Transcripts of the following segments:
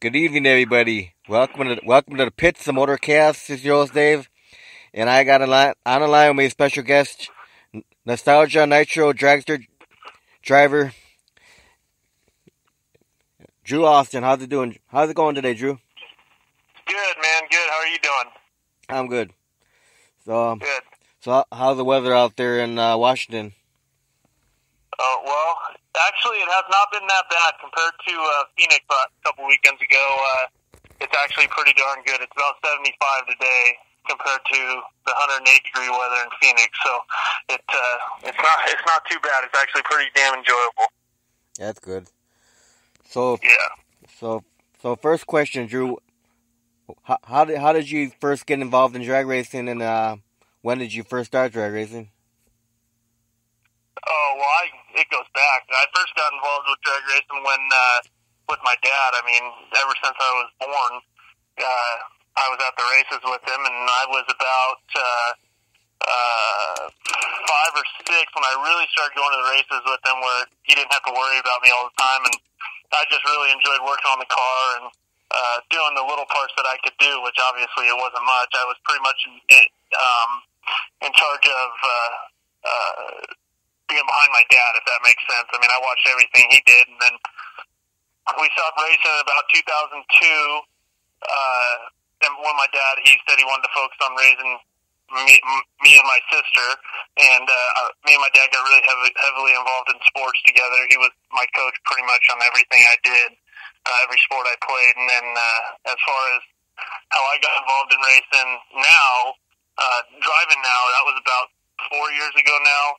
Good evening, everybody. Welcome to the Pits, the Motorcast. This is your host, Dave, and I got on the line with my special guest, Nostalgia Nitro dragster driver, Drew Austin. How's it doing? How's it going today, Drew? Good, man. Good. How are you doing? I'm good. So, Good. how's the weather out there in Washington? Well, actually, it has not been that bad compared to Phoenix a couple weekends ago. It's actually pretty darn good. It's about 75 today compared to the 108-degree weather in Phoenix. So it's not too bad. It's actually pretty damn enjoyable. That's good. So Yeah. So first question, Drew. How did you first get involved in drag racing, and when did you first start drag racing? Oh, well, it goes back. I first got involved with drag racing with my dad. I mean, ever since I was born, I was at the races with him, and I was about 5 or 6 when I really started going to the races with him, where he didn't have to worry about me all the time, and I just really enjoyed working on the car and doing the little parts that I could do, which obviously it wasn't much. I was pretty much in charge of being behind my dad, if that makes sense. I mean, I watched everything he did, and then we stopped racing in about 2002. And when my dad, he said he wanted to focus on raising me and my sister, and me and my dad got really heavily involved in sports together. He was my coach pretty much on everything I did, every sport I played. And then as far as how I got involved in racing now, driving now, that was about 4 years ago now.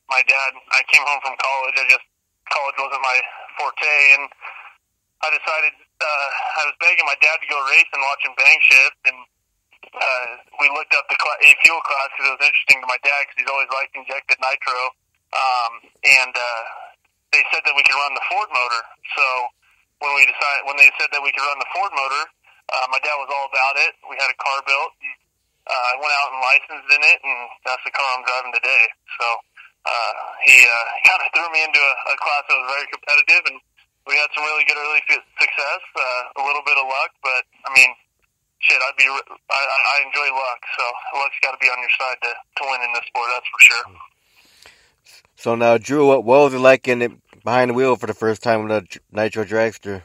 My dad, I came home from college. College wasn't my forte, and I decided, I was begging my dad to go race and watch him bang shift, and we looked up the fuel class because it was interesting to my dad because he's always liked injected nitro, and they said that we could run the Ford motor. So when they said that we could run the Ford motor, my dad was all about it. We had a car built, and I went out and licensed in it, and that's the car I'm driving today. So he kind of threw me into a class that was very competitive, and we had some really good early success, a little bit of luck, but I mean, shit, I enjoy luck, so luck's got to be on your side to win in this sport, that's for sure. So now, Drew, what was it like behind the wheel for the first time with a nitro dragster?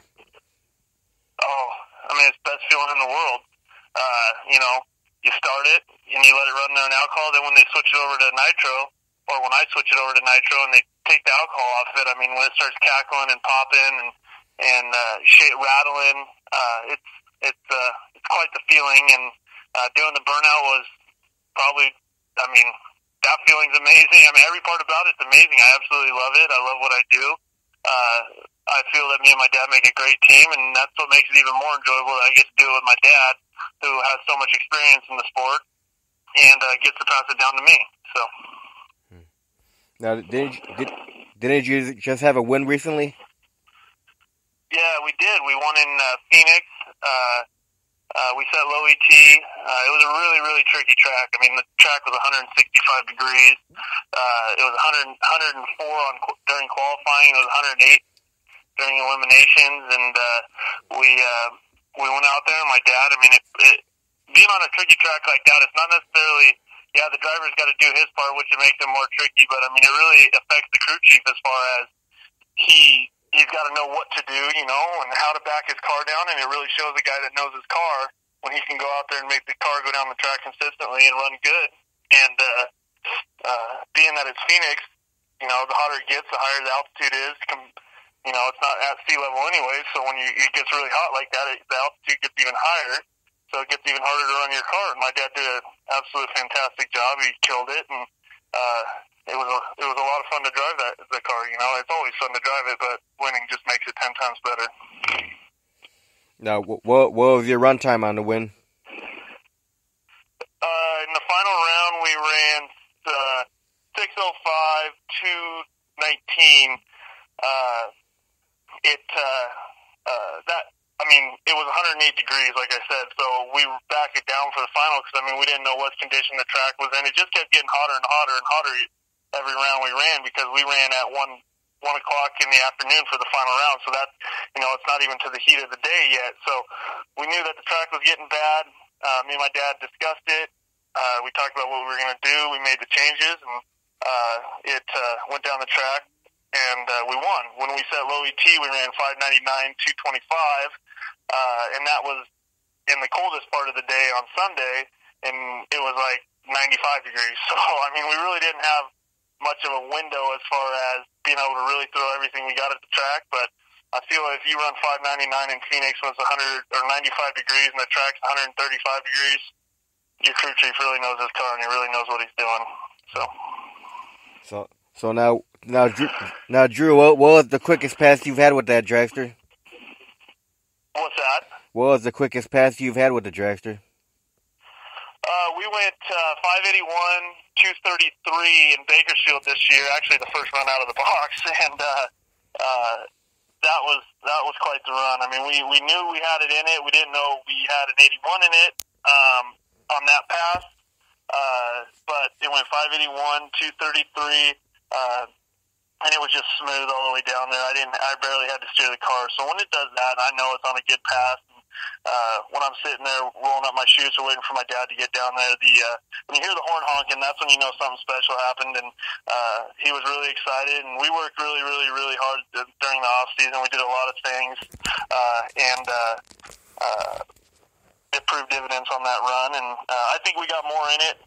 Oh, I mean, it's the best feeling in the world. You start it and you let it run on alcohol. Then when they switch it over to nitro, or when I switch it over to nitro and they take the alcohol off of it, I mean, when it starts cackling and popping and shit rattling, it's quite the feeling. And doing the burnout was probably, I mean, that feeling's amazing. I mean, every part about it's amazing. I absolutely love it. I love what I do. I feel that me and my dad make a great team, and that's what makes it even more enjoyable that I get to do it with my dad, who has so much experience in the sport, and gets to pass it down to me. So. Now, didn't you just have a win recently? Yeah, we did. We won in Phoenix. We set low ET. It was a really, really tricky track. I mean, the track was 165 degrees. It was 104 during qualifying. It was 108 during eliminations, and we went out there. And my dad, I mean, being on a tricky track like that, it's not necessarily. Yeah, the driver's got to do his part, which makes it more tricky. But I mean, it really affects the crew chief as far as he's got to know what to do, and how to back his car down. And it really shows a guy that knows his car when he can go out there and make the car go down the track consistently and run good. And being that it's Phoenix, the hotter it gets, the higher the altitude is. It's not at sea level anyway, so when it gets really hot like that, the altitude gets even higher. So it gets even harder to run your car. And my dad did an absolute fantastic job. He killed it, and it was a lot of fun to drive the car. It's always fun to drive it, but winning just makes it 10 times better. Now, what was your run time on the win? In the final round, we ran 6:05, 2:19. It was 108 degrees, like I said, so we backed it down for the final because, we didn't know what condition the track was in. It just kept getting hotter and hotter and hotter every round we ran because we ran at 1 o'clock in the afternoon for the final round. So that, it's not even to the heat of the day yet. So we knew that the track was getting bad. Me and my dad discussed it. We talked about what we were going to do. We made the changes, and it went down the track, and we won. When we set low ET, we ran 599, 225, and that was in the coldest part of the day on Sunday, and it was like 95 degrees. So, we really didn't have much of a window as far as being able to really throw everything we got at the track, but I feel if you run 599 in Phoenix when it's 100 or 95 degrees and the track's 135 degrees, your crew chief really knows his car and he really knows what he's doing. So now, Drew, what was the quickest pass you've had with that dragster? What's that? What was the quickest pass you've had with the dragster? We went 581, 233 in Bakersfield this year. Actually, the first run out of the box, and that was quite the run. We knew we had it in it. We didn't know we had an 81 in it on that pass, but it went 581, 233, and it was just smooth all the way down there. I barely had to steer the car. So when it does that, I know it's on a good pass. When I'm sitting there rolling up my shoes or waiting for my dad to get down there, when you hear the horn honking, that's when you know something special happened. And he was really excited, and we worked really, really, really hard during the off season. We did a lot of things, and it proved dividends on that run. And I think we got more in it.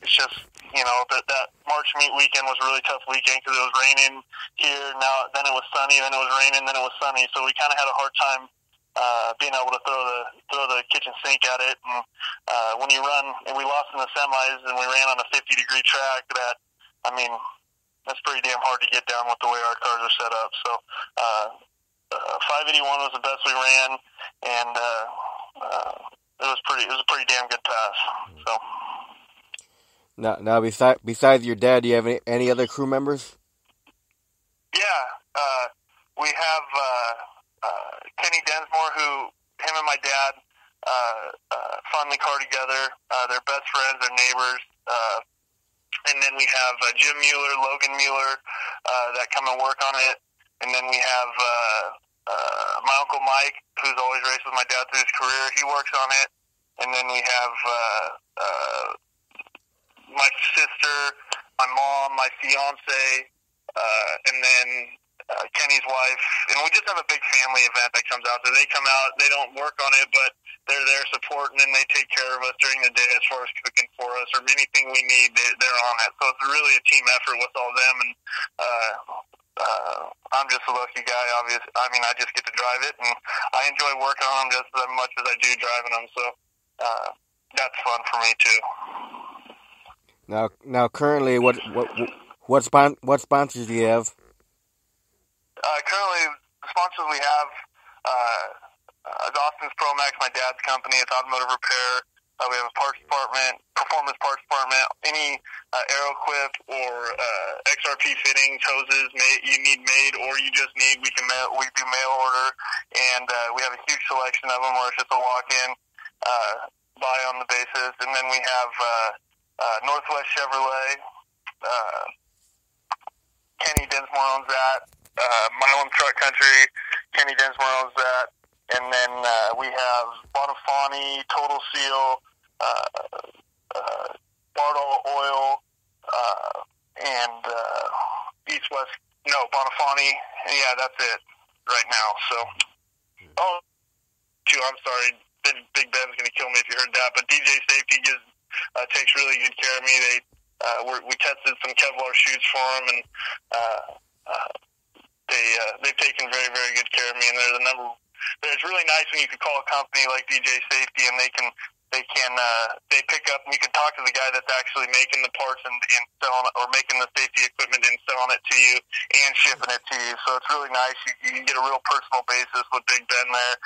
It's just that March meet weekend was a really tough weekend because it was raining here. Then it was sunny, then it was raining, then it was sunny. So we kind of had a hard time being able to throw the kitchen sink at it. And when you run, and we lost in the semis, and we ran on a 50-degree track, that's pretty damn hard to get down with the way our cars are set up. So 581 was the best we ran, and it was a pretty damn good pass. So now besides your dad, do you have any other crew members? Yeah, we have Kenny Densmore, him and my dad fund the car together. They're best friends, they're neighbors. And then we have Jim Mueller, Logan Mueller, that come and work on it. And then we have my Uncle Mike, who's always raced with my dad through his career. He works on it. And then we have my sister, my mom, my fiance, and then Kenny's wife. And we just have a big family event that comes out. So they come out, they don't work on it, but they're there supporting, and they take care of us during the day as far as cooking for us or anything we need. They're on it. So it's really a team effort with all them. And I'm just a lucky guy, obviously. I just get to drive it, and I enjoy working on them just as much as I do driving them. So that's fun for me too. Now, currently, what sponsors do you have? Currently, the sponsors we have Austin's Promax, my dad's company. It's automotive repair. We have a parts department, performance parts department. Any AeroQuip or XRP fittings, hoses you need made, or you just need, we do mail order, and we have a huge selection of them, where it's just a walk-in, buy on the basis. And then we have Northwest Chevrolet. Kenny Densmore owns that. Milam Truck Country, Kenny Densmore owns that. And then we have Bonifani, Total Seal, Bardol Oil, and Bonifani. Yeah, that's it right now. So, I'm sorry, Big Ben's going to kill me if you heard that, but DJ Safety takes really good care of me. We tested some Kevlar chutes for them, and they've taken very, very good care of me. And it's really nice when you can call a company like DJ Safety, and they pick up, and you can talk to the guy that's actually making the parts and selling, or making the safety equipment and selling it to you and shipping it to you. So it's really nice. You get a real personal basis with Big Ben there,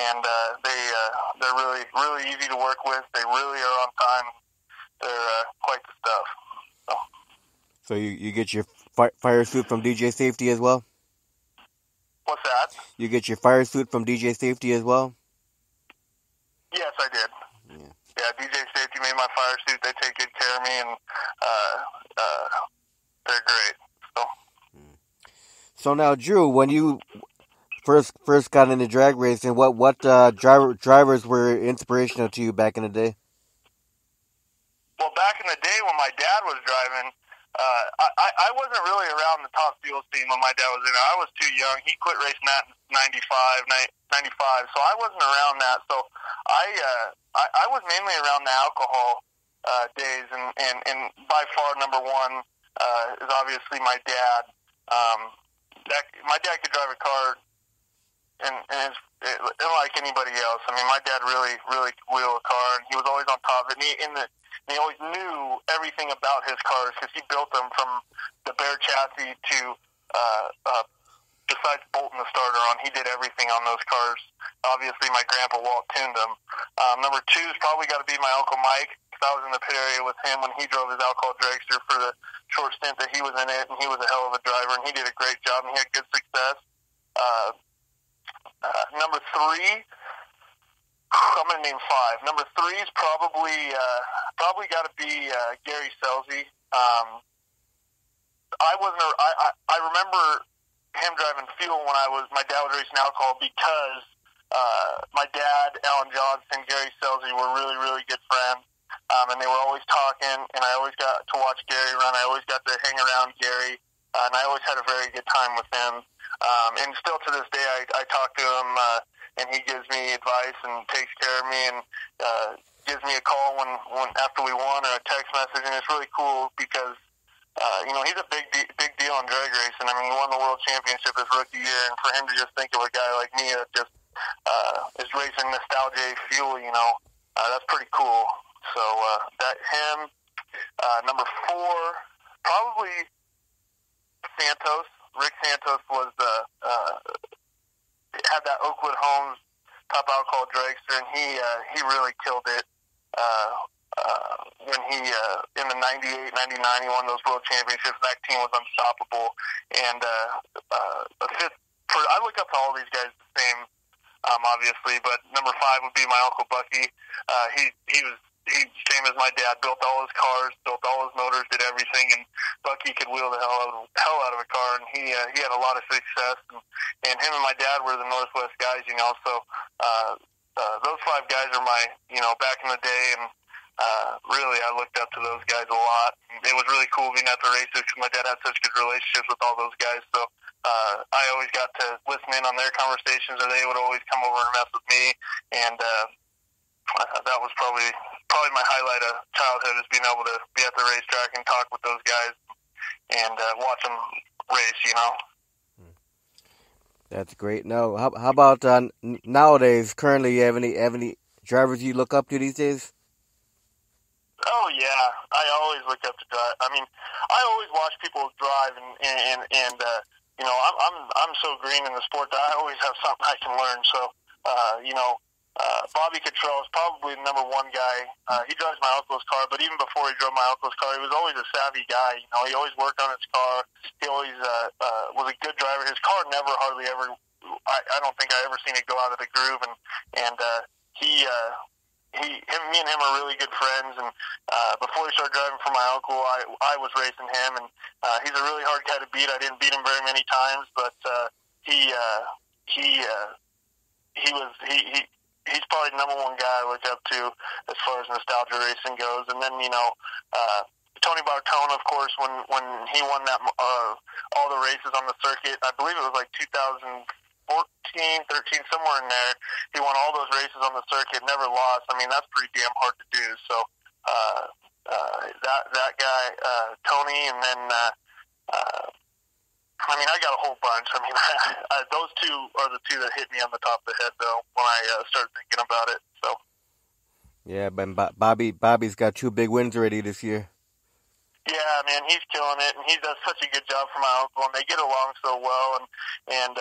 and they're really, really easy to work with. They really are on time. They're quite the stuff. So you get your fire suit from DJ Safety as well? What's that? You get your fire suit from DJ Safety as well? Yes, I did. Yeah, DJ Safety made my fire suit. They take good care of me, and they're great. So now, Drew, when you first got into drag racing, what drivers were inspirational to you back in the day? Well, back in the day when my dad was driving, I wasn't really around the top fuel scene when my dad was in it. I was too young. He quit racing that in 95, so I wasn't around that. So I was mainly around the alcohol days, and by far number one is obviously my dad. My dad could drive a car and unlike anybody else. I mean, my dad really could wheel a car, and he was always on top of it. And he always knew everything about his cars because he built them from the bare chassis to, besides bolting the starter on, he did everything on those cars. Obviously, my grandpa Walt tuned them. Number two has probably got to be my Uncle Mike, because I was in the pit area with him when he drove his alcohol dragster for the short stint that he was in it, and he was a hell of a driver, and he did a great job, and he had good success. Number three, I'm going to name five. Number three is probably got to be Gary Selsey. I remember him driving fuel when my dad was racing alcohol because my dad, Alan Johnson, Gary Selsey were really, really good friends. And they were always talking, and I always got to watch Gary run. I always got to hang around Gary, and I always had a very good time with him. And still to this day, I talk to him, and he gives me advice and takes care of me and gives me a call when after we won or a text message, and it's really cool because he's a big deal in drag racing. I mean, he won the world championship his rookie year, and for him to just think of a guy like me that just is racing nostalgia fuel, that's pretty cool. So that him. Number four, probably Santos. Rick Santos was had that Oakwood Homes top alcohol dragster, and he really killed it when he in the 98, 99 he won those world championships. That team was unstoppable, and a fifth. I look up to all these guys the same, obviously, but number five would be my Uncle Bucky. He was. He, same as my dad, built all his cars, built all his motors, did everything, and Bucky could wheel the hell out of a car, and he had a lot of success, and him and my dad were the Northwest guys, so those five guys are my, back in the day, and really I looked up to those guys a lot. It was really cool being at the races because my dad had such good relationships with all those guys, so I always got to listen in on their conversations, or they would always come over and mess with me, and that was probably my highlight of childhood, is being able to be at the racetrack and talk with those guys and watch them race. That's great. Now, how about nowadays? Currently, you have any drivers you look up to these days? Oh yeah, I always look up to drive. I mean, I always watch people drive, and I'm so green in the sport that I always have something I can learn. So, Bobby Cottrell is probably the number one guy. He drives my uncle's car, but even before he drove my uncle's car, he was always a savvy guy. He always worked on his car. He always was a good driver. His car never hardly ever. I don't think I ever seen it go out of the groove. And me and him are really good friends. And before he started driving for my uncle, I was racing him, and he's a really hard guy to beat. I didn't beat him very many times, but he's probably the number one guy I look up to as far as nostalgia racing goes. And then, Tony Bartone, of course, when he won that all the races on the circuit, I believe it was like 2014, 13, somewhere in there, he won all those races on the circuit, never lost. I mean, that's pretty damn hard to do. So that guy, Tony, and then I got a whole bunch. I mean, those two are the two that hit me on the top of the head, though, when I started thinking about it. So. Yeah, but Bobby's got 2 big wins already this year. Yeah, man, he's killing it, and he does such a good job for my uncle, and they get along so well, and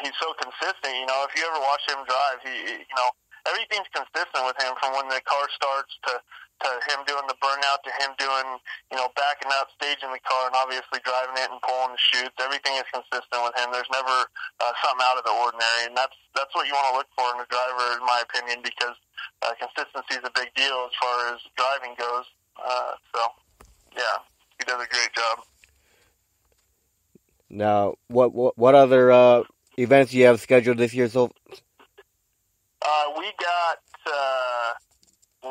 he's so consistent. If you ever watch him drive, he everything's consistent with him, from when the car starts to him doing the burnout, to him doing, backing up, staging the car, and obviously driving it and pulling the chutes. Everything is consistent with him. There's never something out of the ordinary, and that's what you want to look for in a driver, in my opinion, because consistency is a big deal as far as driving goes. So, yeah, he does a great job. Now, what other events do you have scheduled this year? So,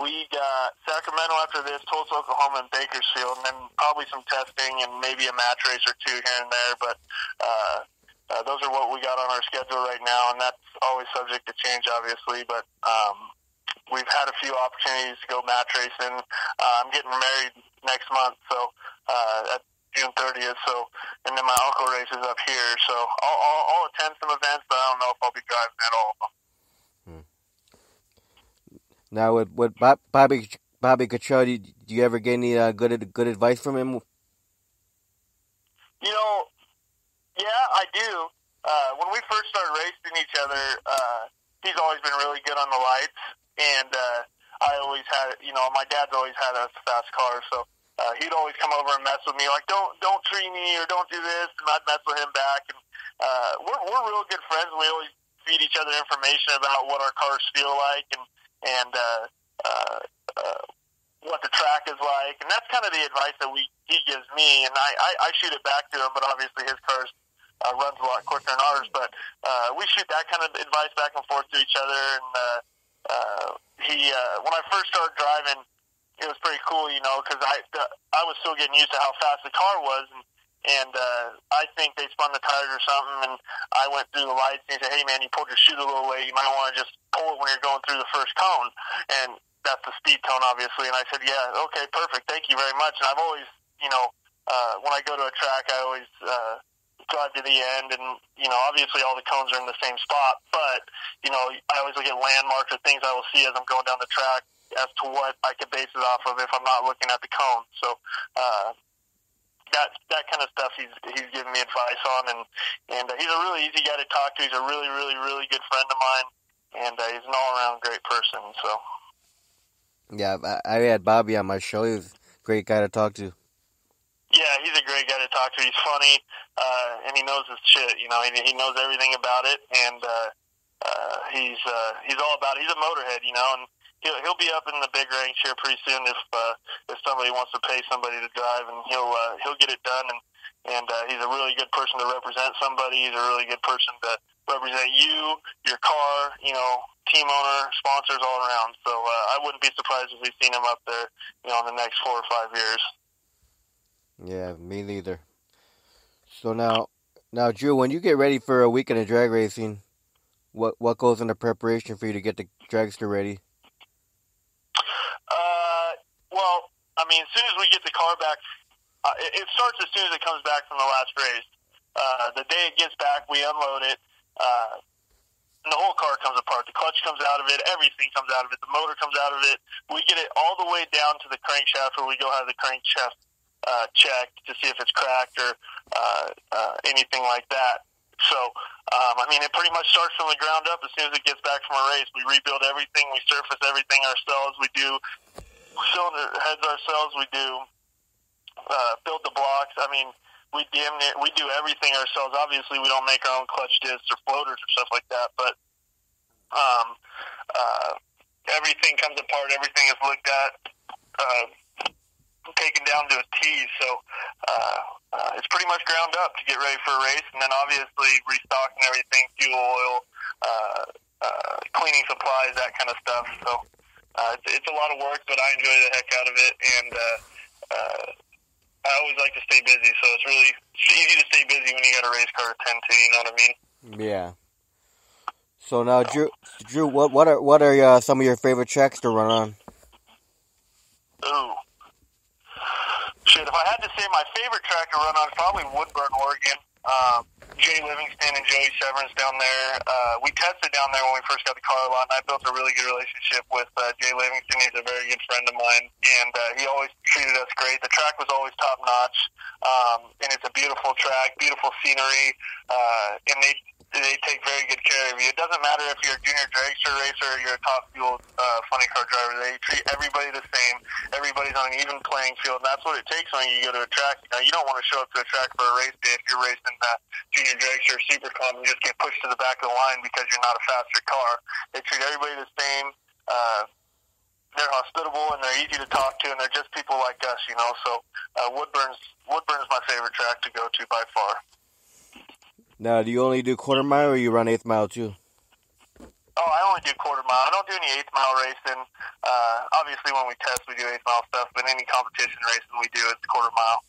We got Sacramento after this, Tulsa, Oklahoma, and Bakersfield, and then probably some testing and maybe a match race or two here and there. But those are what we got on our schedule right now, and that's always subject to change, obviously. But we've had a few opportunities to go match racing. I'm getting married next month, so at June 30th. So, and then my uncle races up here, so I'll attend some events, but I don't know if I'll be driving at all. now with Bobby Cottrell, do you ever get any good advice from him? You know, yeah, I do. When we first started racing each other, he's always been really good on the lights, and I always had, my dad's always had a fast car, so he'd always come over and mess with me, like don't tree me or don't do this, and I'd mess with him back. And we're real good friends. We always feed each other information about what our cars feel like and what the track is like, and that's kind of the advice that he gives me, and I shoot it back to him. But obviously his cars runs a lot quicker than ours, but we shoot that kind of advice back and forth to each other. And when I first started driving, it was pretty cool, because I was still getting used to how fast the car was, and I think they spun the tires or something, and I went through the lights, and he said, hey man, you pulled your chute a little late, you might want to just pull it when you're going through the first cone, and that's the speed cone, obviously. And I said, yeah, okay, perfect, thank you very much. And I've always, when I go to a track, I always drive to the end, and obviously all the cones are in the same spot, but I always look at landmarks or things I will see as I'm going down the track as to what I could base it off of if I'm not looking at the cone. So that kind of stuff he's giving me advice on, and he's a really easy guy to talk to. He's a really, really, really good friend of mine, and he's an all-around great person. So yeah, I had Bobby on my show. He was a great guy to talk to. Yeah, he's a great guy to talk to. He's funny, and he knows his shit. He knows everything about it, and he's all about it. He's a motorhead, and he'll be up in the big ranks here pretty soon if somebody wants to pay somebody to drive, and he'll get it done. And he's a really good person to represent somebody. He's a really good person to represent you, your car, team owner, sponsors all around. So I wouldn't be surprised if we've seen him up there, in the next 4 or 5 years. Yeah, me neither. So now, Drew, when you get ready for a weekend of drag racing, what goes into preparation for you to get the dragster ready? Well, I mean, as soon as we get the car back, it starts as soon as it comes back from the last race. The day it gets back, we unload it, and the whole car comes apart. The clutch comes out of it, everything comes out of it, the motor comes out of it. We get it all the way down to the crankshaft, where we go have the crankshaft checked to see if it's cracked or anything like that. So, I mean, it pretty much starts from the ground up. As soon as it gets back from a race, we rebuild everything. We surface everything ourselves. We do cylinder heads ourselves. We do build the blocks. I mean, we do everything ourselves. Obviously, we don't make our own clutch discs or floaters or stuff like that, but everything comes apart. Everything is looked at, taken down to a T. So it's pretty much ground up to get ready for a race, and then obviously restocking everything, fuel, oil, cleaning supplies, that kind of stuff. So it's a lot of work, but I enjoy the heck out of it, and I always like to stay busy. So it's easy to stay busy when you got a race car to tend to. You know what I mean? Yeah. So now, Drew, what are some of your favorite tracks to run on? Ooh. Shit, if I had to say my favorite track to run on, probably Woodburn, Oregon. Jay Livingston and Joey Severance down there. We tested down there when we first got the car a lot, and I built a really good relationship with Jay Livingston. He's a very good friend of mine, and he always treated us great. The track was always top-notch, and it's a beautiful track, beautiful scenery, and they take very good care of you. It doesn't matter if you're a junior dragster racer or you're a top fuel funny car driver. They treat everybody the same. Everybody's on an even playing field. And that's what it takes when you go to a track. You don't want to show up to a track for a race day if you're racing junior dragster or super comp and just get pushed to the back of the line because you're not a faster car. They treat everybody the same. They're hospitable and they're easy to talk to, and they're just people like us, So Woodburn's my favorite track to go to by far. Now, do you only do quarter mile or you run eighth mile too? Oh, I only do quarter mile. I don't do any eighth mile racing. Obviously, when we test, we do eighth mile stuff, but any competition racing we do, it's quarter mile.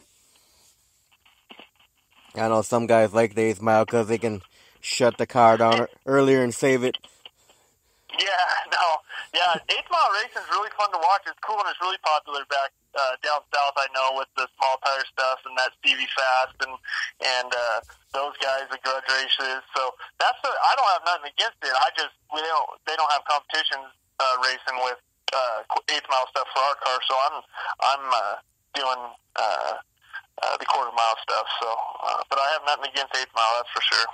I know some guys like the eighth mile because they can shut the car down earlier and save it. Yeah, eighth mile racing is really fun to watch. It's cool and it's really popular back down south. I know with the small tire stuff and that Stevie Fast and those guys, the grudge races. So I don't have nothing against it. They don't have competitions racing with eighth mile stuff for our car. So I'm doing the quarter mile stuff. So, but I have nothing against eighth mile. That's for sure.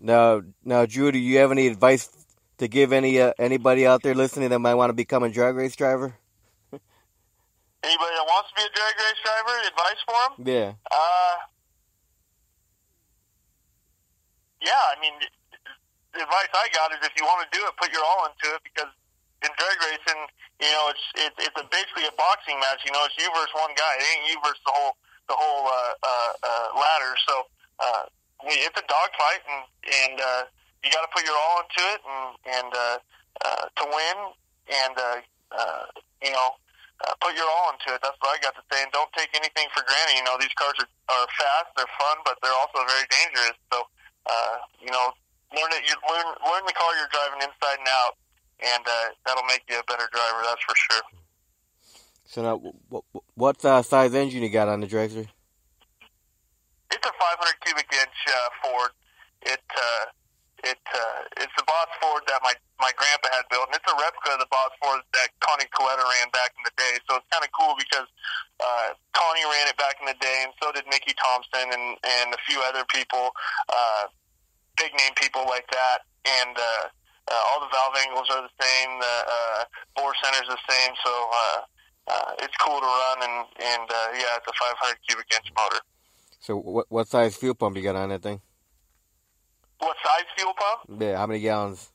Now, Drew, do you have any advice to give anybody out there listening that might want to become a drag race driver? Anybody that wants to be a drag race driver, advice for them? Yeah. Yeah, I mean, the advice I got is if you want to do it, put your all into it, because in drag racing, you know, it's basically a boxing match. You know, it's you versus one guy. It ain't you versus the whole ladder. So it's a dogfight, and you got to put your all into it, and to win, and you know, put your all into it. That's what I got to say. And don't take anything for granted. You know, these cars are fast, they're fun, but they're also very dangerous. So you know, learn the car you're driving inside and out, and that'll make you a better driver. That's for sure. So now, what size engine you got on the dragster? It's a 500 cubic inch Ford. It's the Boss Ford that my grandpa had built, and it's a replica of the Boss Ford that Connie Coletta ran back in the day. So it's kind of cool because Connie ran it back in the day, and so did Mickey Thompson and a few other people, big name people like that. And all the valve angles are the same, the bore center's the same. So it's cool to run, and yeah, it's a 500 cubic inch motor. So what size fuel pump you got on that thing? What size fuel pump? Yeah, how many gallons?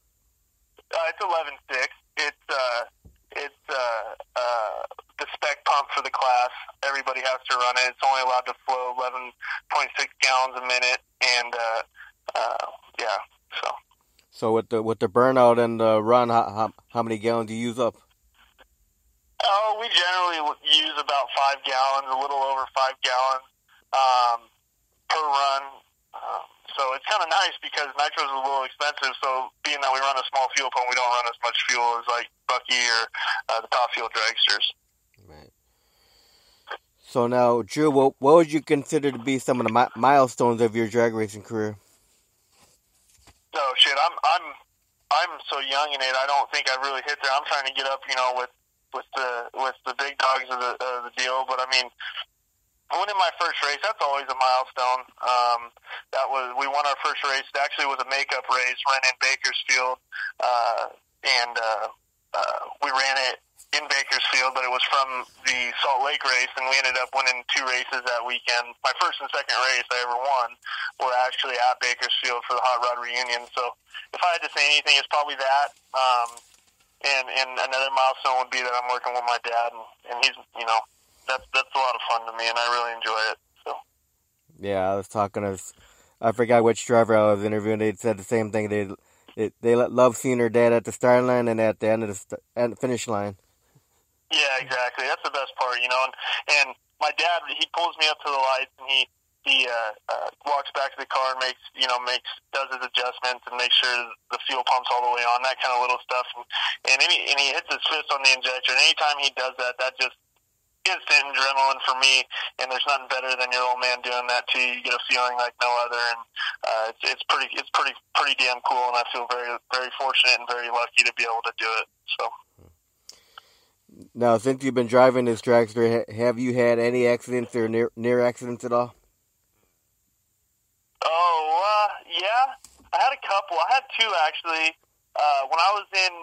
It's 11.6. It's the spec pump for the class. Everybody has to run it. It's only allowed to flow 11.6 gallons a minute, and yeah. So with the burnout and the run, how many gallons do you use up? Oh, we generally use about 5 gallons, a little over 5 gallons per run. So it's kind of nice because nitro is a little expensive. So being that we run a small fuel pump, we don't run as much fuel as like Bucky or the top fuel dragsters. Right. So now, Drew, what would you consider to be some of the milestones of your drag racing career? Oh shit, I'm so young in it. I don't think I really hit there. I'm trying to get up, you know, with the big dogs of the deal. But I mean, winning my first race, that's always a milestone. We won our first race. It actually was a makeup race, ran in Bakersfield, and we ran it in Bakersfield, but it was from the Salt Lake race, and we ended up winning 2 races that weekend. My first and second race I ever won were actually at Bakersfield for the Hot Rod Reunion. So if I had to say anything, it's probably that. And another milestone would be that I'm working with my dad, and he's, you know, that's a lot of fun to me, and I really enjoy it. So. Yeah, I was talking to, I forgot which driver I was interviewing. They said the same thing. They love seeing their dad at the start line and at the end of the finish line. Yeah, exactly. That's the best part, you know. And my dad, he pulls me up to the lights, and he walks back to the car and does his adjustments and makes sure the fuel pump's all the way on, that kind of little stuff. And he hits his fist on the injector. And anytime he does that, that just instant adrenaline for me, and there's nothing better than your old man doing that to you. You get a feeling like no other, and it's pretty damn cool, and I feel very, very fortunate and very lucky to be able to do it. So. Now, since you've been driving this dragster, have you had any accidents or near accidents at all? Oh, yeah. I had a couple. I had 2 actually. When I was in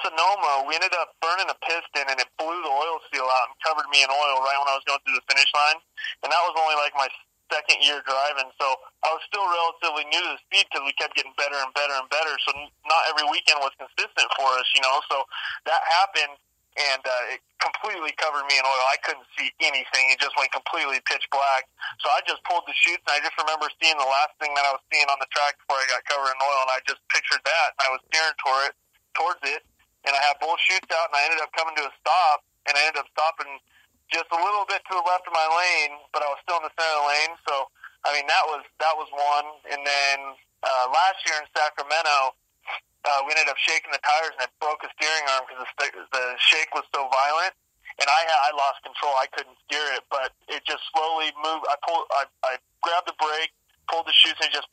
Sonoma, we ended up burning a piston, and it blew the oil seal out and covered me in oil right when I was going through the finish line. And that was only like my second year driving, so I was still relatively new to the speed because we kept getting better and better and better. So not every weekend was consistent for us, you know. So that happened, and it completely covered me in oil. I couldn't see anything. It just went completely pitch black. So I just pulled the chutes, and I just remember seeing the last thing that I was seeing on the track before I got covered in oil, and I just pictured that, and I was steering towards it, and I had both chutes out, and I ended up coming to a stop, and I ended up stopping just a little bit to the left of my lane, but I was still in the center of the lane. So, I mean, that was one. And then last year in Sacramento, we ended up shaking the tires, and it broke a steering arm because the shake was so violent, and I lost control. I couldn't steer it, but it just slowly moved. I grabbed the brake, pulled the chutes, and it just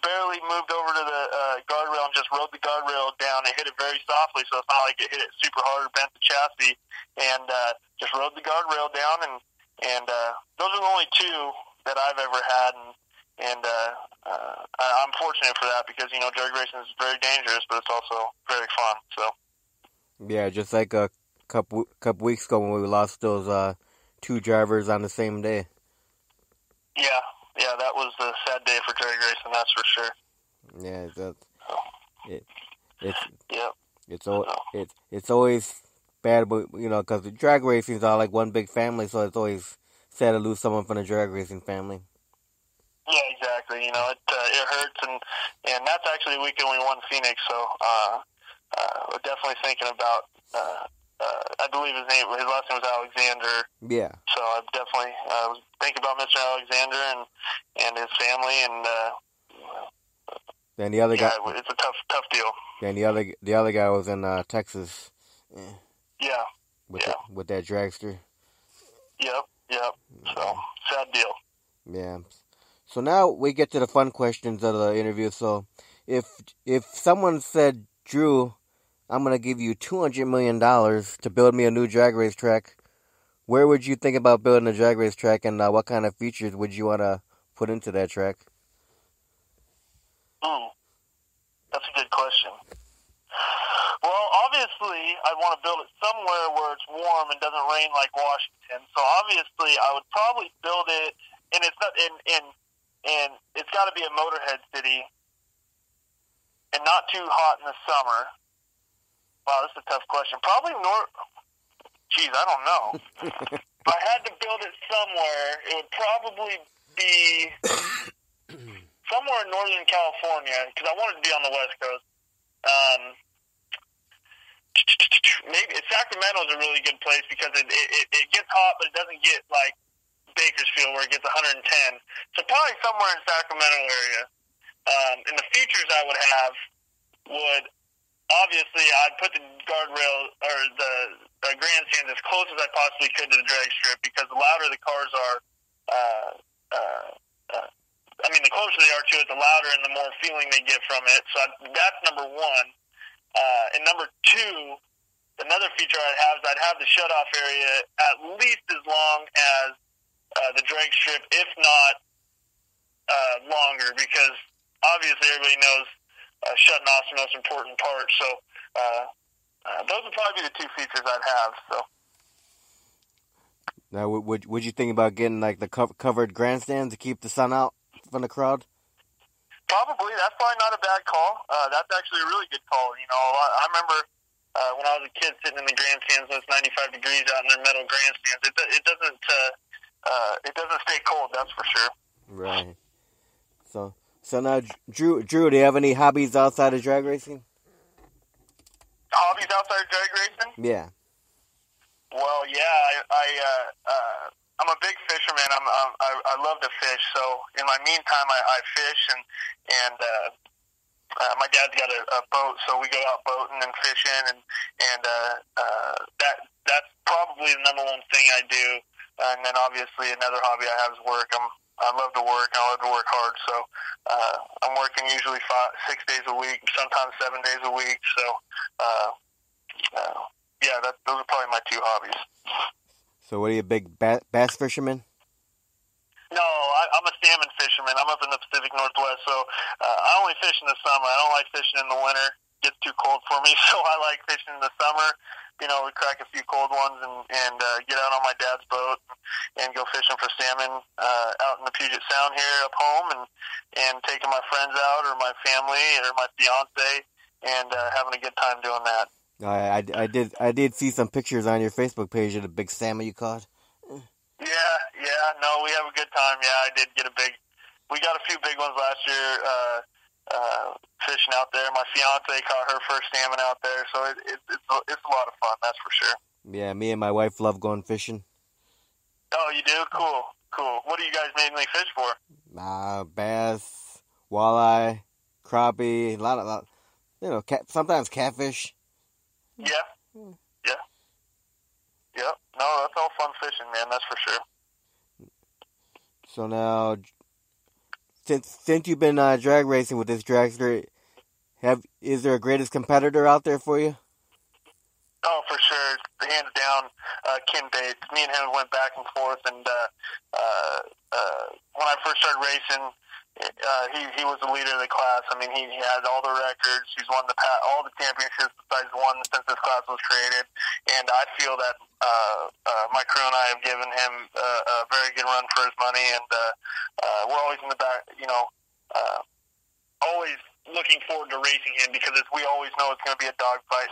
barely moved over to the guardrail and just rode the guardrail down. It hit it very softly, so it's not like it hit it super hard or bent the chassis, and just rode the guardrail down. And those are the only two that I've ever had, and I'm fortunate for that because, you know, drag racing is very dangerous, but it's also very fun. So Yeah, just like a couple weeks ago when we lost those two drivers on the same day. yeah, that was a sad day for drag racing, that's for sure. Yeah, it's always bad, but you know, because the drag racing's all like one big family, so it's always sad to lose someone from the drag racing family. Yeah, exactly. You know, it hurts, and that's actually the weekend we won Phoenix. So we're definitely thinking about. I believe his last name was Alexander. Yeah. So I definitely was thinking about Mr. Alexander and his family, and then the other guy. It's a tough deal. And the other guy was in Texas. Yeah. With that dragster. Yep. So sad deal. Yeah. So now we get to the fun questions of the interview. So if someone said, Drew, I'm going to give you $200 million to build me a new drag race track, where would you think about building a drag race track, and what kind of features would you want to put into that track? That's a good question. Well, obviously, I want to build it somewhere where it's warm and doesn't rain like Washington. So obviously, I would probably build it, and it's not and it's got to be a motorhead city, and not too hot in the summer. Wow, this is a tough question. Probably north. Geez, I don't know. If I had to build it somewhere, it would probably be somewhere in Northern California, because I wanted to be on the West Coast. Maybe Sacramento is a really good place because it gets hot, but it doesn't get like Bakersfield where it gets 110. So probably somewhere in Sacramento area. And the features I would have would obviously I'd put the guardrail or the grandstand as close as I possibly could to the drag strip, because the louder the cars are, the closer they are to it, the louder and the more feeling they get from it. So that's number one. And number two, another feature I'd have is I'd have the shutoff area at least as long as the drag strip, if not longer, because obviously everybody knows shutting off is the most important part. So those would probably be the two features I'd have. So now, would you think about getting like the covered grandstand to keep the sun out from the crowd? Probably. That's probably not a bad call. That's actually a really good call. You know, I remember when I was a kid sitting in the grandstands when it's 95 degrees out in their metal grandstands. It doesn't stay cold, that's for sure. Right. So now, Drew, do you have any hobbies outside of drag racing? Hobbies outside of drag racing? Yeah. Well, yeah, I'm a big fisherman. I love to fish. So in my meantime, I fish, and my dad's got a boat, so we go out boating and fishing, and that's probably the number one thing I do. And then obviously another hobby I have is work. I love to work, and I love to work hard. So I'm working usually 6 days a week, sometimes 7 days a week. So those are probably my two hobbies. So what are you, a big bass fisherman? No, I'm a salmon fisherman. I'm up in the Pacific Northwest, so I only fish in the summer. I don't like fishing in the winter. It gets too cold for me, so I like fishing in the summer. You know, we crack a few cold ones and get out on my dad's boat and go fishing for salmon out in the Puget Sound here up home, and taking my friends out or my family or my fiance and having a good time doing that. I did see some pictures on your Facebook page of the big salmon you caught. Yeah, no, we have a good time. Yeah, I did get we got a few big ones last year, fishing out there. My fiance caught her first salmon out there, so it's a lot of fun, that's for sure. Yeah, me and my wife love going fishing. Oh, you do? Cool. What do you guys mainly fish for? Bass, walleye, crappie, a lot, sometimes catfish. Yeah. Yep. No, that's all fun fishing, man. That's for sure. So now, since you've been drag racing with this dragster, is there a greatest competitor out there for you? Oh, for sure. Hands down, Ken Bates. Me and him went back and forth, and when I first started racing, he was the leader of the class. I mean, he had all the records. He's won all the championships besides one since this class was created. And I feel that my crew and I have given him a very good run for his money, and we're always in the back, always looking forward to racing him because we always know it's going to be a dogfight.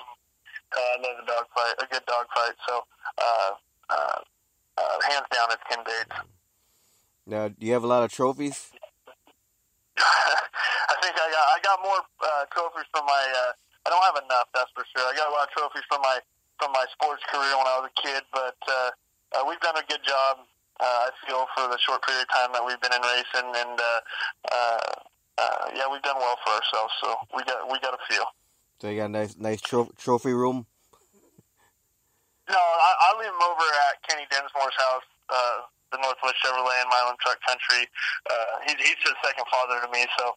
I love a dogfight, a good dogfight. So, hands down, it's Ken Bates. Now, do you have a lot of trophies? I think I got more trophies from my. I don't have enough, that's for sure. I got a lot of trophies from my sports career when I was a kid, but we've done a good job. I feel for the short period of time that we've been in racing, and yeah, we've done well for ourselves. So we got a few. So you got a nice trophy room? No, I leave them over at Kenny Densmore's house, the Northwest Chevrolet in Milan Truck Country. He's just second father to me, so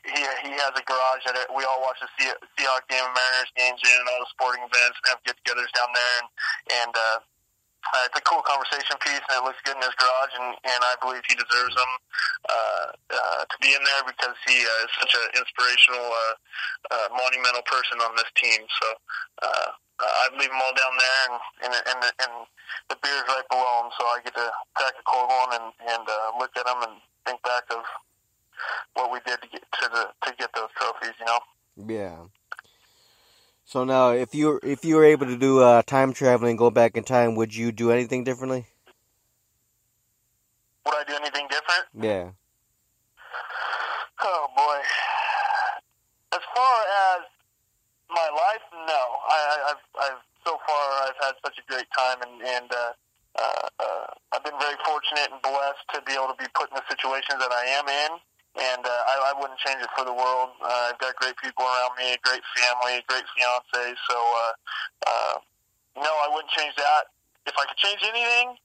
he has a garage that we all watch the Seahawks game and Mariners games in, and all the sporting events, and have get-togethers down there, and it's a cool conversation piece, and it looks good in his garage, and I believe he deserves them to be in there because he is such an inspirational, monumental person on this team. So I'd leave them all down there, and the beer's right below them, so I get to crack a cold one and look at them and think back of what we did to get those trophies. Yeah. So now, if you were able to do time traveling, go back in time, would you do anything differently? Would I do anything different? Yeah. Oh boy. As far as my life, no. I've had such a great time, and I've been very fortunate and blessed to be able to be put in the situations that I am in. And I wouldn't change it for the world. I've got great people around me, a great family, a great fiance. So, no, I wouldn't change that. If I could change anything,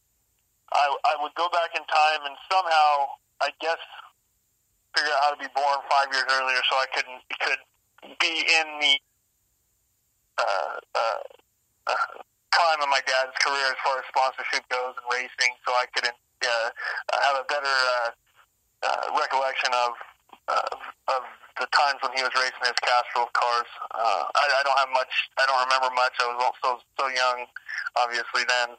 I would go back in time and somehow, I guess, figure out how to be born 5 years earlier so I could be in the prime of my dad's career as far as sponsorship goes and racing, so I could have a better recollection of the times when he was racing his Castrol cars. I don't have much. I don't remember much. I was so young, obviously then.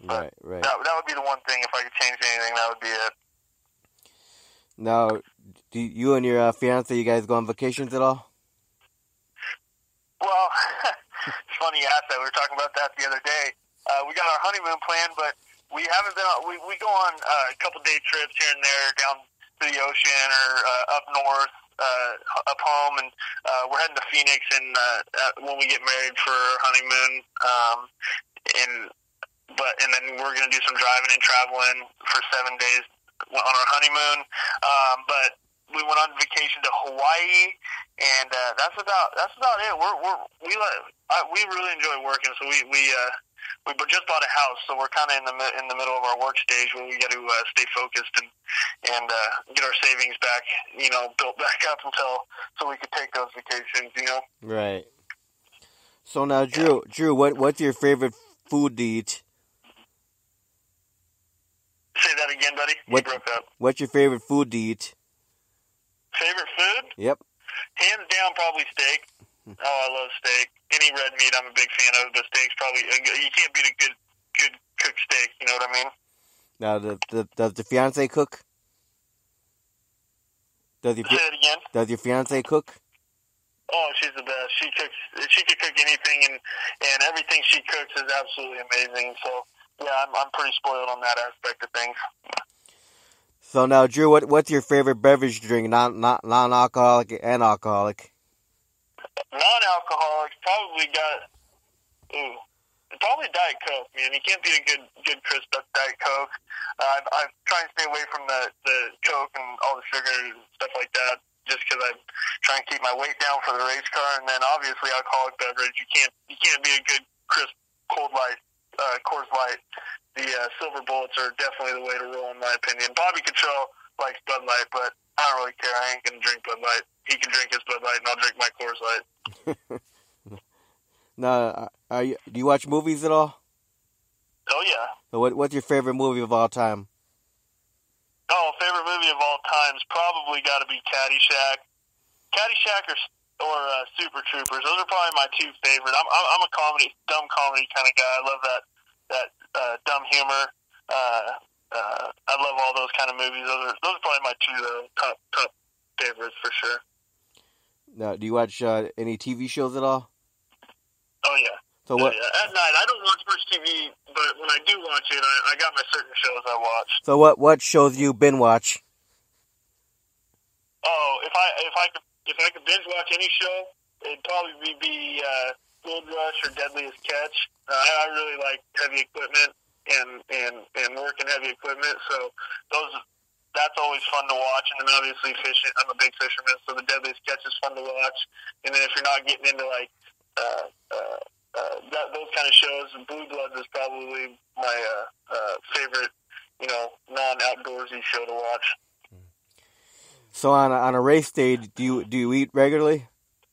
But right. That would be the one thing. If I could change anything, that would be it. Now, do you and your fiance, you guys go on vacations at all? Well, it's funny you asked that. We were talking about that the other day. We got our honeymoon planned, but we haven't been. We go on a couple day trips here and there down to the ocean or up north, up home, and we're heading to Phoenix and when we get married for our honeymoon. And then we're gonna do some driving and traveling for 7 days on our honeymoon. But we went on vacation to Hawaii, and that's about it. We really enjoy working, so we just bought a house, so we're kind of in the middle of our work stage where we got to stay focused and get our savings back, built back up so we could take those vacations, Right. So now, Drew, what's your favorite food to eat? Say that again, buddy. You broke up. What's your favorite food to eat? Favorite food? Yep. Hands down, probably steak. Oh, I love steak. Any red meat, I'm a big fan of. But steak's probably you can't beat a good cooked steak. You know what I mean? Now, does the fiance cook? Say it again. Does your fiance cook? Oh, she's the best. she could cook anything, and everything she cooks is absolutely amazing. So yeah, I'm pretty spoiled on that aspect of things. So now, Drew, what's your favorite beverage drink? Non-alcoholic and alcoholic. Non-alcoholic probably probably Diet Coke. Man, you can't beat a good crisp Diet Coke. I'm trying to stay away from the Coke and all the sugar and stuff like that, just because I'm trying to keep my weight down for the race car. And then obviously alcoholic beverage. You can't beat a good crisp cold light, Coors Light. The Silver Bullets are definitely the way to roll, in my opinion. Bobby Cottrell likes Bud Light, but I don't really care. I ain't gonna drink Bud Light. He can drink his Bud Light, and I'll drink my Coors Light. Now, do you watch movies at all? Oh yeah. So what's your favorite movie of all time? Oh, favorite movie of all time is probably got to be Caddyshack. Caddyshack or Super Troopers. Those are probably my two favorite. I'm a dumb comedy kind of guy. I love that dumb humor. I love all those kind of movies. Those are probably my two top favorites for sure. Now, do you watch any TV shows at all? Oh yeah. So what? Yeah. At night, I don't watch much TV, but when I do watch it, I got my certain shows I watch. So what shows you binge watch? Oh, if I could binge watch any show, it'd probably be Gold Rush or Deadliest Catch. I really like heavy equipment and working heavy equipment, so that's always fun to watch. And then obviously fishing. I'm a big fisherman, so the Deadliest Catch is fun to watch. And then if you're not getting into like those kind of shows, Blue Bloods is probably my favorite, non-outdoorsy show to watch. So on a race day, do you eat regularly,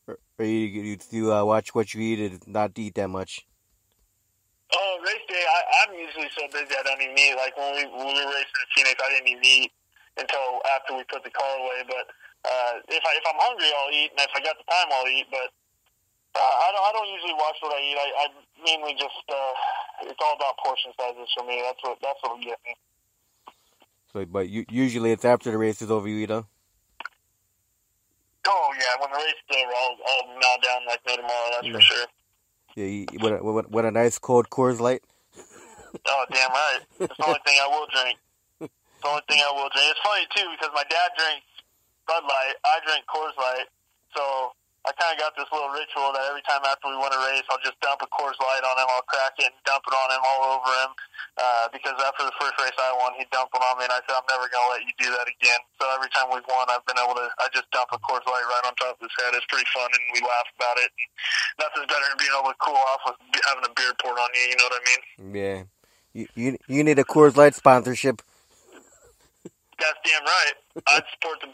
or you watch what you eat and not eat that much? Oh, race day, I'm usually so busy I don't even eat. Like when we were racing in Phoenix, I didn't even eat until after we put the car away. But if I'm hungry, I'll eat, and if I got the time, I'll eat. But I don't usually watch what I eat. I mainly just it's all about portion sizes for me. That's what'll get me. So, but usually it's after the race is over you eat, huh? Oh yeah, when the race is over, I'll gnaw down like no tomorrow. That's for sure. Yeah, what a nice cold Coors Light. Oh damn right! It's the only thing I will drink. It's the only thing I will drink. It's funny too because my dad drinks Bud Light. I drink Coors Light. So I kind of got this little ritual that every time after we win a race, I'll just dump a Coors Light on him. I'll crack it and dump it on him all over him. Because after the first race I won, he dumped one on me, and I said, I'm never going to let you do that again. So every time we've won, I just dump a Coors Light right on top of his head. It's pretty fun, and we laugh about it. And nothing's better than being able to cool off with having a beer poured on you, you know what I mean? Yeah. You need a Coors Light sponsorship. That's damn right. I'd support the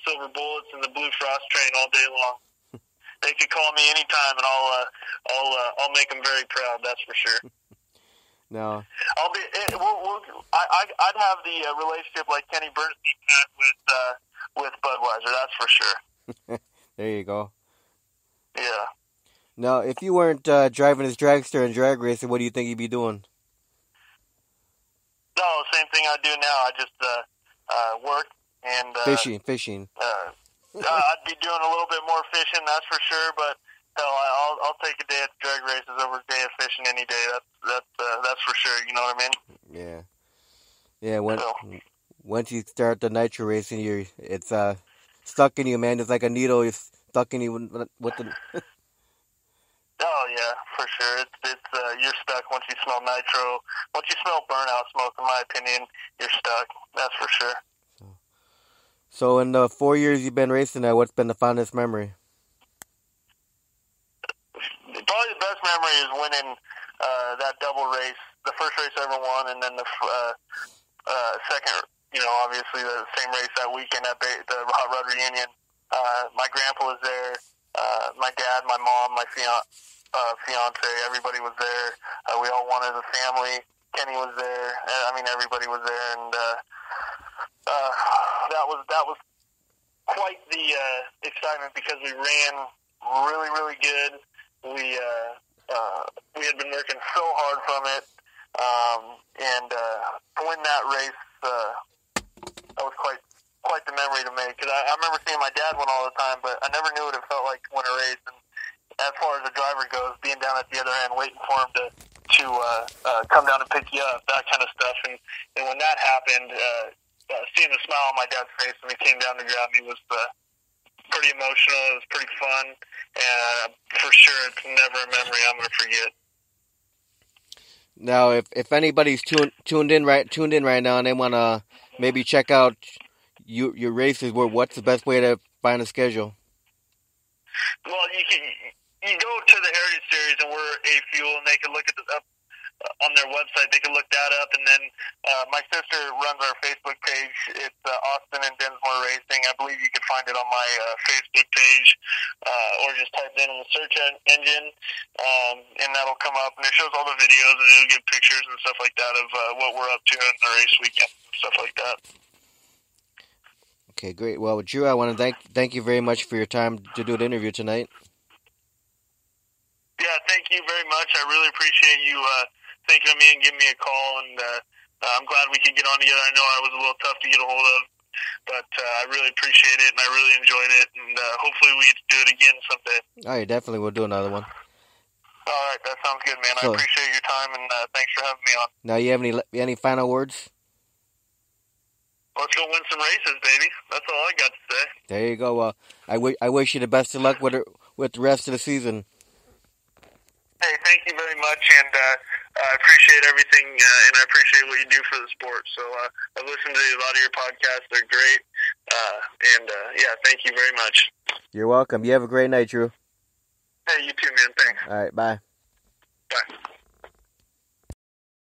Silver Bullets and the Blue Frost Train all day long. They could call me anytime, and I'll make them very proud. That's for sure. No. I'd have the relationship like Kenny Bernstein had with Budweiser. That's for sure. There you go. Yeah. Now, if you weren't driving his dragster and drag racing, what do you think you'd be doing? No, same thing I do now. I just work and fishing. I'd be doing a little bit more fishing, that's for sure. But hell, I'll take a day at the drag races over a day of fishing any day. That's for sure. You know what I mean? Yeah. Once you start the nitro racing, it's stuck in you, man. It's like a needle. It's stuck in you with the. Oh yeah, for sure. It's you're stuck once you smell nitro. Once you smell burnout smoke, in my opinion, you're stuck. That's for sure. So in the 4 years you've been racing now, what's been the fondest memory? Probably the best memory is winning that double race, the first race I ever won, and then the second. Obviously the same race that weekend at the Hot Rod Reunion. My grandpa was there. My dad, my mom, my fiance, everybody was there. We all won as a family. Kenny was there. Everybody was there, and that was quite the excitement because we ran really, really good. We had been working so hard from it, and to win that race, that was quite the memory to make. Because I remember seeing my dad win all the time, but I never knew what it felt like to win a race. And as far as the driver goes, being down at the other end, waiting for him to come down and pick you up, that kind of stuff. And when that happened, seeing the smile on my dad's face when he came down to grab me was pretty emotional. It was pretty fun, and for sure, it's never a memory I'm going to forget. Now, if anybody's tuned in right now and they want to maybe check out your races, what's the best way to find a schedule? Well, you go to the Heritage Series, and we're A Fuel, and they can look at on their website. They can look that up, and then my sister runs our Facebook page. It's Austin and Densmore Racing. I believe you can find it on my Facebook page, or just type it in the search engine, and that'll come up, and it shows all the videos, and it'll give pictures and stuff like that of what we're up to in the race weekend, and stuff like that. Okay, great. Well, Drew, I want to thank you very much for your time to do the interview tonight. Yeah, thank you very much. I really appreciate you thinking of me and giving me a call, and I'm glad we could get on together. I know I was a little tough to get a hold of, but I really appreciate it, and I really enjoyed it, and hopefully we get to do it again someday. All right, definitely. We'll do another one. All right, that sounds good, man. I appreciate your time, and thanks for having me on. Now, you have any final words? Let's go win some races, baby. That's all I got to say. There you go. I wish you the best of luck with the rest of the season. Hey, thank you very much, and I appreciate everything, and I appreciate what you do for the sport. So I listen to a lot of your podcasts. They're great, and yeah, thank you very much. You're welcome. You have a great night, Drew. Hey, you too, man. Thanks. All right, bye. Bye.